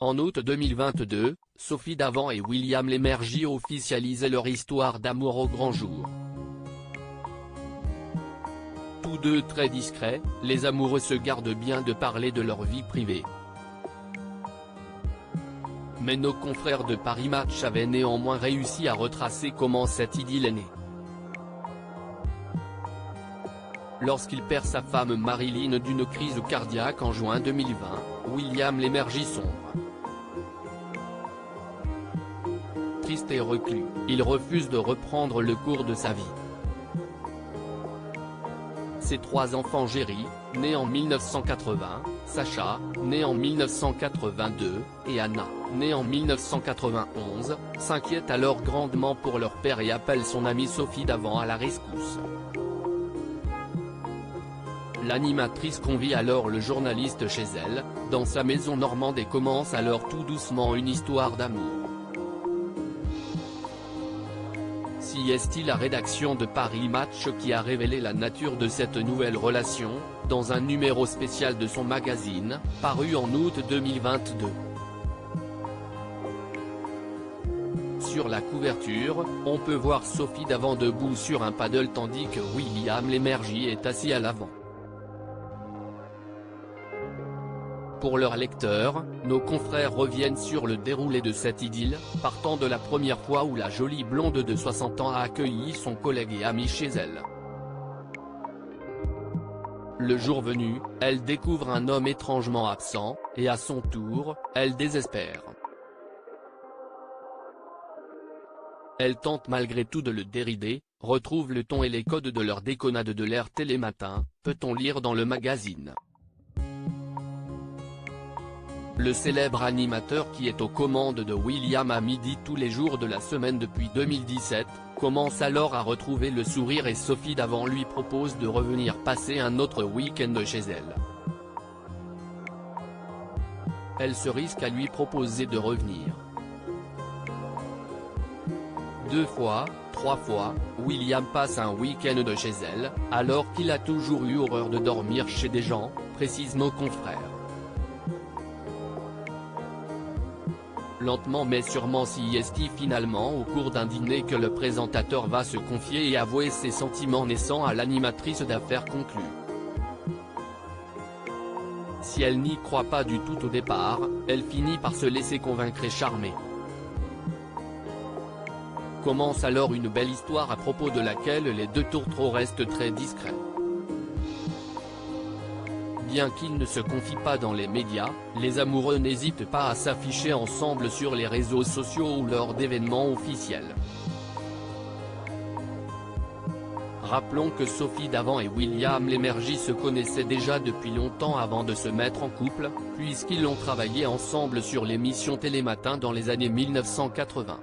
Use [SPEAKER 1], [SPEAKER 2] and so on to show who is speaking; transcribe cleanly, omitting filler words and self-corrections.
[SPEAKER 1] En août 2022, Sophie Davant et William Lémergie officialisaient leur histoire d'amour au grand jour. Tous deux très discrets, les amoureux se gardent bien de parler de leur vie privée. Mais nos confrères de Paris Match avaient néanmoins réussi à retracer comment cette idylle est née. Lorsqu'il perd sa femme Marilyn d'une crise cardiaque en juin 2020, William Lémergie sombre. Triste et reclus, il refuse de reprendre le cours de sa vie. Ses trois enfants Jerry, né en 1980, Sacha, né en 1982, et Anna, née en 1991, s'inquiètent alors grandement pour leur père et appellent son amie Sophie Davant à la rescousse. L'animatrice convie alors le journaliste chez elle, dans sa maison normande et commence alors tout doucement une histoire d'amour. Si est-il la rédaction de Paris Match qui a révélé la nature de cette nouvelle relation, dans un numéro spécial de son magazine, paru en août 2022. Sur la couverture, on peut voir Sophie Davant debout sur un paddle tandis que William Lémergie est assis à l'avant. Pour leurs lecteurs, nos confrères reviennent sur le déroulé de cette idylle, partant de la première fois où la jolie blonde de 60 ans a accueilli son collègue et ami chez elle. Le jour venu, elle découvre un homme étrangement absent, et à son tour, elle désespère. Elle tente malgré tout de le dérider, retrouve le ton et les codes de leur déconnade de l'ère Télématin, peut-on lire dans le magazine. Le célèbre animateur qui est aux commandes de William à midi tous les jours de la semaine depuis 2017, commence alors à retrouver le sourire et Sophie Davant lui propose de revenir passer un autre week-end chez elle. Elle se risque à lui proposer de revenir. 2 fois, 3 fois, William passe un week-end chez elle, alors qu'il a toujours eu horreur de dormir chez des gens, précisent nos confrères. Lentement mais sûrement si est-il finalement au cours d'un dîner que le présentateur va se confier et avouer ses sentiments naissant à l'animatrice d'affaires conclue. Si elle n'y croit pas du tout au départ, elle finit par se laisser convaincre et charmer. Commence alors une belle histoire à propos de laquelle les deux tourtereaux restent très discrets. Bien qu'ils ne se confient pas dans les médias, les amoureux n'hésitent pas à s'afficher ensemble sur les réseaux sociaux ou lors d'événements officiels. Rappelons que Sophie Davant et William Lémergie se connaissaient déjà depuis longtemps avant de se mettre en couple, puisqu'ils ont travaillé ensemble sur l'émission Télématin dans les années 1980.